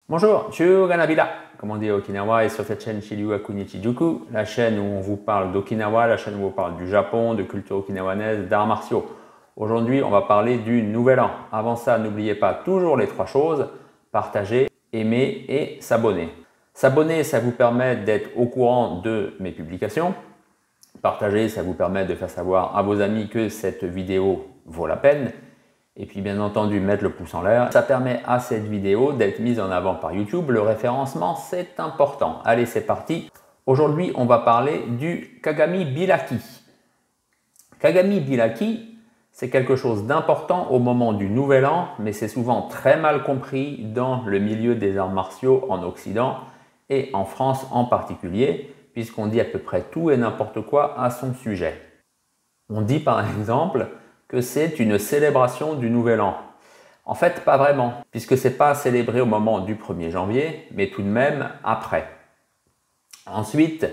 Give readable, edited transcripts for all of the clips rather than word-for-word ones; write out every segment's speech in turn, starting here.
Bonjour, Chuganabila, comme on dit à Okinawa, et sur cette chaîne Shiryu Akunichijuku, la chaîne où on vous parle d'Okinawa, la chaîne où on parle du Japon, de culture okinawanaise, d'arts martiaux. Aujourd'hui, on va parler du Nouvel An. Avant ça, n'oubliez pas toujours les trois choses, partager, aimer et s'abonner. S'abonner, ça vous permet d'être au courant de mes publications. Partager, ça vous permet de faire savoir à vos amis que cette vidéo vaut la peine. Et puis bien entendu, mettre le pouce en l'air. Ça permet à cette vidéo d'être mise en avant par YouTube. Le référencement, c'est important. Allez, c'est parti. Aujourd'hui, on va parler du Kagami Bilaki. Kagami Bilaki, c'est quelque chose d'important au moment du Nouvel An, mais c'est souvent très mal compris dans le milieu des arts martiaux en Occident et en France en particulier, puisqu'on dit à peu près tout et n'importe quoi à son sujet. On dit par exemple que c'est une célébration du Nouvel An. En fait, pas vraiment, puisque ce n'est pas célébré au moment du 1er janvier, mais tout de même après. Ensuite,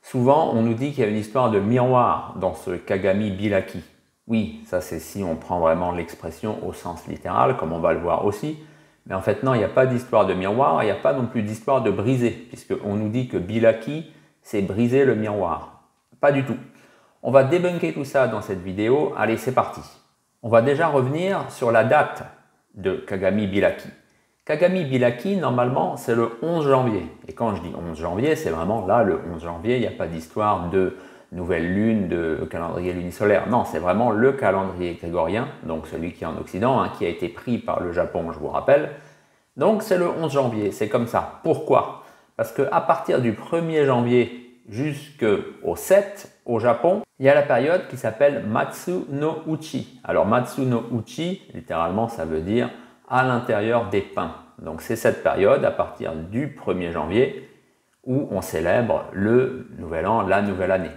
souvent, on nous dit qu'il y a une histoire de miroir dans ce Kagami Bilaki. Oui, ça c'est si on prend vraiment l'expression au sens littéral, comme on va le voir aussi. Mais en fait, non, il n'y a pas d'histoire de miroir, il n'y a pas non plus d'histoire de briser, puisqu'on nous dit que Bilaki, c'est briser le miroir. Pas du tout. On va débunker tout ça dans cette vidéo. Allez, c'est parti. On va déjà revenir sur la date de Kagami Bilaki. Kagami Bilaki, normalement, c'est le 11 janvier. Et quand je dis 11 janvier, c'est vraiment là, le 11 janvier. Il n'y a pas d'histoire de nouvelle lune, de calendrier lunisolaire. Non, c'est vraiment le calendrier grégorien, donc celui qui est en Occident, qui a été pris par le Japon, je vous rappelle. Donc, c'est le 11 janvier. C'est comme ça. Pourquoi? Parce qu'à partir du 1er janvier jusqu'au 7, au Japon, il y a la période qui s'appelle Matsu no Uchi. Alors Matsu no Uchi, littéralement, ça veut dire à l'intérieur des pins. Donc c'est cette période à partir du 1er janvier où on célèbre le Nouvel An, la nouvelle année.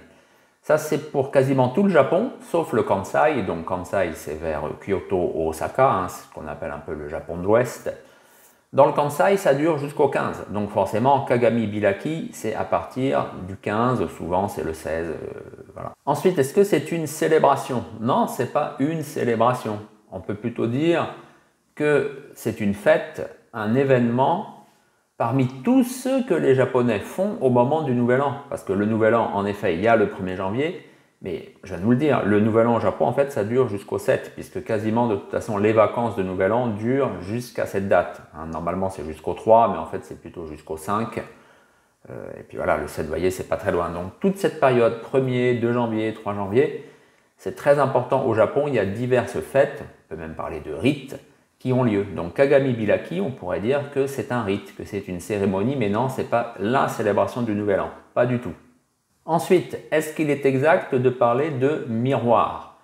Ça c'est pour quasiment tout le Japon, sauf le Kansai. Donc Kansai c'est vers Kyoto, Osaka, c'est ce qu'on appelle un peu le Japon de l'Ouest. Dans le Kansai, ça dure jusqu'au 15. Donc forcément, Kagami Bilaki, c'est à partir du 15, souvent c'est le 16. Voilà. Ensuite, est-ce que c'est une célébration? Non, ce n'est pas une célébration. On peut plutôt dire que c'est une fête, un événement parmi tous ceux que les Japonais font au moment du Nouvel An. Parce que le Nouvel An, en effet, il y a le 1er janvier. Mais je viens de vous le dire, le Nouvel An au Japon, en fait, ça dure jusqu'au 7, puisque quasiment, de toute façon, les vacances de Nouvel An durent jusqu'à cette date. Normalement, c'est jusqu'au 3, mais en fait, c'est plutôt jusqu'au 5. Et puis voilà, le 7, vous voyez, c'est pas très loin. Donc, toute cette période, 1er, 2 janvier, 3 janvier, c'est très important au Japon. Il y a diverses fêtes, on peut même parler de rites, qui ont lieu. Donc, Kagami Bilaki, on pourrait dire que c'est un rite, que c'est une cérémonie, mais non, ce n'est pas la célébration du Nouvel An. Pas du tout. Ensuite, est-ce qu'il est exact de parler de miroir?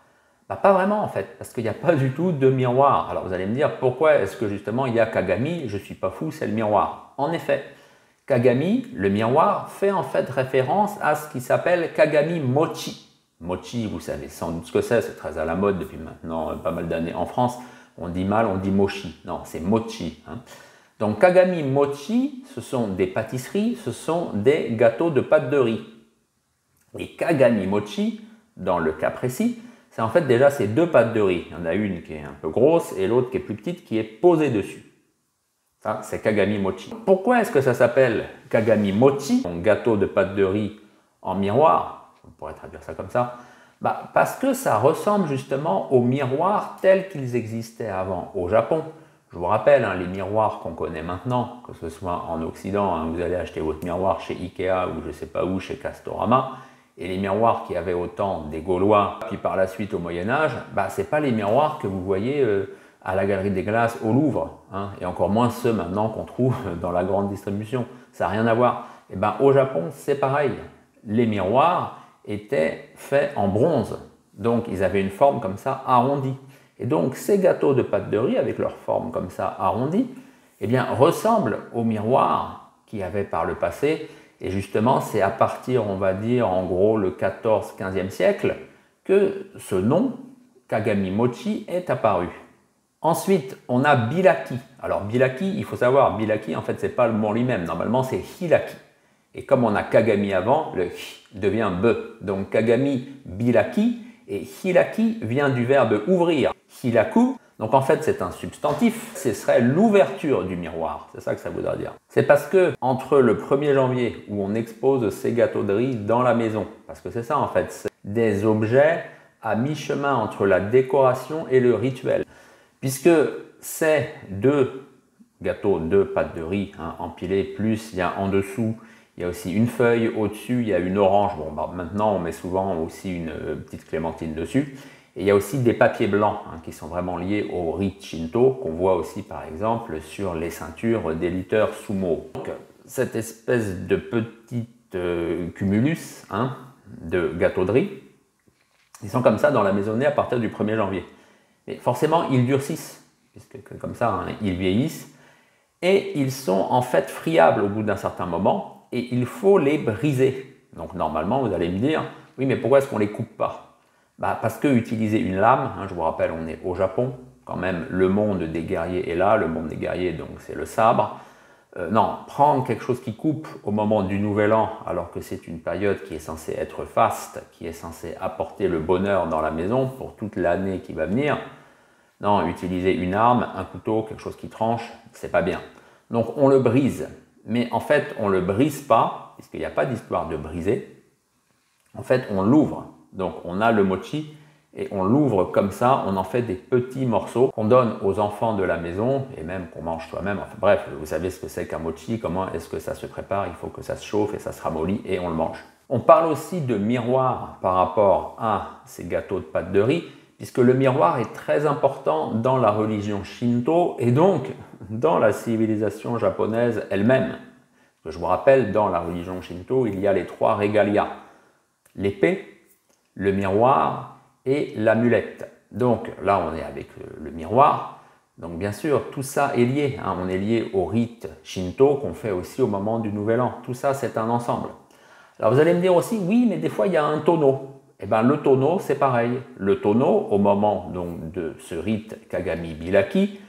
Pas vraiment en fait, parce qu'il n'y a pas du tout de miroir. Alors vous allez me dire, pourquoi est-ce que justement il y a Kagami? Je ne suis pas fou, c'est le miroir. En effet, Kagami, le miroir, fait en fait référence à ce qui s'appelle Kagami Mochi. Mochi, vous savez sans doute ce que c'est très à la mode depuis maintenant pas mal d'années en France. On dit mal, on dit mochi. Non, c'est mochi. Donc Kagami Mochi, ce sont des pâtisseries, ce sont des gâteaux de pâte de riz. Et Kagami Mochi, dans le cas précis, c'est en fait déjà ces deux pâtes de riz. Il y en a une qui est un peu grosse et l'autre qui est plus petite qui est posée dessus. Ça, c'est Kagami Mochi. Pourquoi est-ce que ça s'appelle Kagami Mochi, donc gâteau de pâte de riz en miroir? On pourrait traduire ça comme ça. Parce que ça ressemble justement aux miroirs tels qu'ils existaient avant au Japon. Je vous rappelle, les miroirs qu'on connaît maintenant, que ce soit en Occident, vous allez acheter votre miroir chez Ikea ou je ne sais pas où, chez Castorama, et les miroirs qu'il y avait au temps des Gaulois, puis par la suite au Moyen-Âge, ce n'est pas les miroirs que vous voyez à la Galerie des Glaces au Louvre, et encore moins ceux maintenant qu'on trouve dans la grande distribution. Ça n'a rien à voir. Et au Japon, c'est pareil. Les miroirs étaient faits en bronze, donc ils avaient une forme comme ça arrondie. Et donc ces gâteaux de pâte de riz, avec leur forme comme ça arrondie, ressemblent aux miroirs qu'il y avait par le passé. Et justement, c'est à partir, on va dire, en gros, le 14-15e siècle, que ce nom, Kagami Mochi, est apparu. Ensuite, on a Bilaki. Alors, Bilaki, il faut savoir, Bilaki, en fait, ce n'est pas le mot lui-même. Normalement, c'est Hilaki. Et comme on a Kagami avant, le Hi devient Be. Donc, Kagami Bilaki, et Hilaki vient du verbe ouvrir. Hilaku. Donc en fait, c'est un substantif, ce serait l'ouverture du miroir, c'est ça que ça voudrait dire. C'est parce que entre le 1er janvier où on expose ces gâteaux de riz dans la maison, parce que c'est ça en fait, c'est des objets à mi-chemin entre la décoration et le rituel. Puisque ces 2 gâteaux de pâte de riz empilés, plus il y a en dessous, il y a aussi une feuille, au-dessus il y a une orange, bon bah, maintenant on met souvent aussi une petite clémentine dessus. Et il y a aussi des papiers blancs qui sont vraiment liés au rite Shinto, qu'on voit aussi par exemple sur les ceintures des lutteurs sumo. Donc, cette espèce de petite cumulus de gâteaux de riz, ils sont comme ça dans la maisonnée à partir du 1er janvier. Mais forcément, ils durcissent, puisque comme ça, ils vieillissent. Et ils sont en fait friables au bout d'un certain moment, et il faut les briser. Donc normalement, vous allez me dire, oui, mais pourquoi est-ce qu'on ne les coupe pas? Parce que utiliser une lame, je vous rappelle, on est au Japon, quand même le monde des guerriers est là, le monde des guerriers donc c'est le sabre. Non, prendre quelque chose qui coupe au moment du nouvel an, alors que c'est une période qui est censée être faste, qui est censée apporter le bonheur dans la maison pour toute l'année qui va venir. Non, utiliser une arme, un couteau, quelque chose qui tranche, c'est pas bien. Donc on le brise, mais en fait on ne le brise pas, puisqu'il n'y a pas d'histoire de briser. En fait on l'ouvre. Donc on a le mochi et on l'ouvre comme ça, on en fait des petits morceaux qu'on donne aux enfants de la maison et même qu'on mange soi-même. Enfin bref, vous savez ce que c'est qu'un mochi, comment est-ce que ça se prépare, il faut que ça se chauffe et ça se ramollit et on le mange. On parle aussi de miroir par rapport à ces gâteaux de pâte de riz, puisque le miroir est très important dans la religion Shinto et donc dans la civilisation japonaise elle-même. Je vous rappelle, dans la religion Shinto, il y a les 3 regalia, l'épée, le miroir et l'amulette. Donc là, on est avec le miroir. Donc bien sûr, tout ça est lié. On est lié au rite Shinto qu'on fait aussi au moment du Nouvel An. Tout ça, c'est un ensemble. Alors vous allez me dire aussi, oui, mais des fois, il y a un tonneau. Eh bien, le tonneau, c'est pareil. Le tonneau, au moment donc, de ce rite Kagami Bilaki,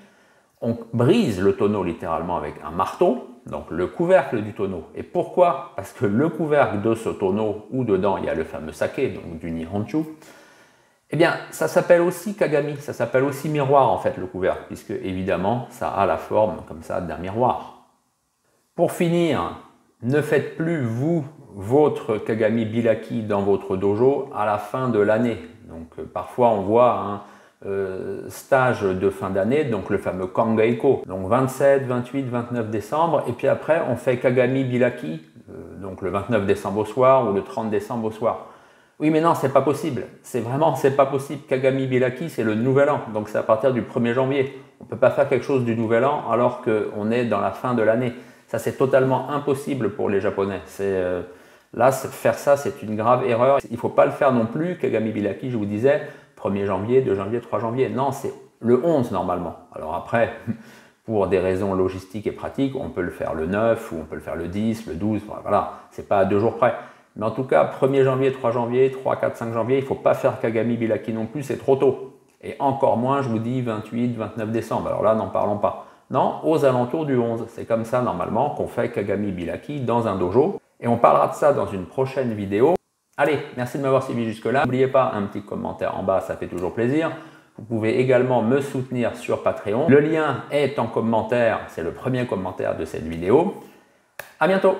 on brise le tonneau littéralement avec un marteau, donc le couvercle du tonneau. Et pourquoi? Parce que le couvercle de ce tonneau, où dedans il y a le fameux saké, donc du Nihonchu, eh bien ça s'appelle aussi Kagami, ça s'appelle aussi miroir en fait le couvercle, puisque évidemment ça a la forme comme ça d'un miroir. Pour finir, ne faites plus vous votre Kagami Bilaki dans votre dojo à la fin de l'année. Donc parfois on voit stage de fin d'année, donc le fameux Kangeiko, donc 27, 28, 29 décembre, et puis après on fait Kagami Bilaki, donc le 29 décembre au soir ou le 30 décembre au soir. Oui mais non, c'est pas possible, c'est pas possible. Kagami Bilaki c'est le nouvel an, donc c'est à partir du 1er janvier. On ne peut pas faire quelque chose du nouvel an alors qu'on est dans la fin de l'année. Ça c'est totalement impossible pour les Japonais. Là, faire ça c'est une grave erreur. Il ne faut pas le faire non plus, Kagami Bilaki, je vous disais, 1er janvier, 2 janvier, 3 janvier. Non, c'est le 11 normalement. Alors après, pour des raisons logistiques et pratiques, on peut le faire le 9 ou on peut le faire le 10, le 12, voilà, c'est pas à 2 jours près. Mais en tout cas, 1er janvier, 3 janvier, 3, 4, 5 janvier, il ne faut pas faire Kagami Bilaki non plus, c'est trop tôt. Et encore moins, je vous dis, 28, 29 décembre. Alors là, n'en parlons pas. Non, aux alentours du 11. C'est comme ça normalement qu'on fait Kagami Bilaki dans un dojo. Et on parlera de ça dans une prochaine vidéo. Allez, merci de m'avoir suivi jusque-là. N'oubliez pas un petit commentaire en bas, ça fait toujours plaisir. Vous pouvez également me soutenir sur Patreon. Le lien est en commentaire, c'est le premier commentaire de cette vidéo. À bientôt!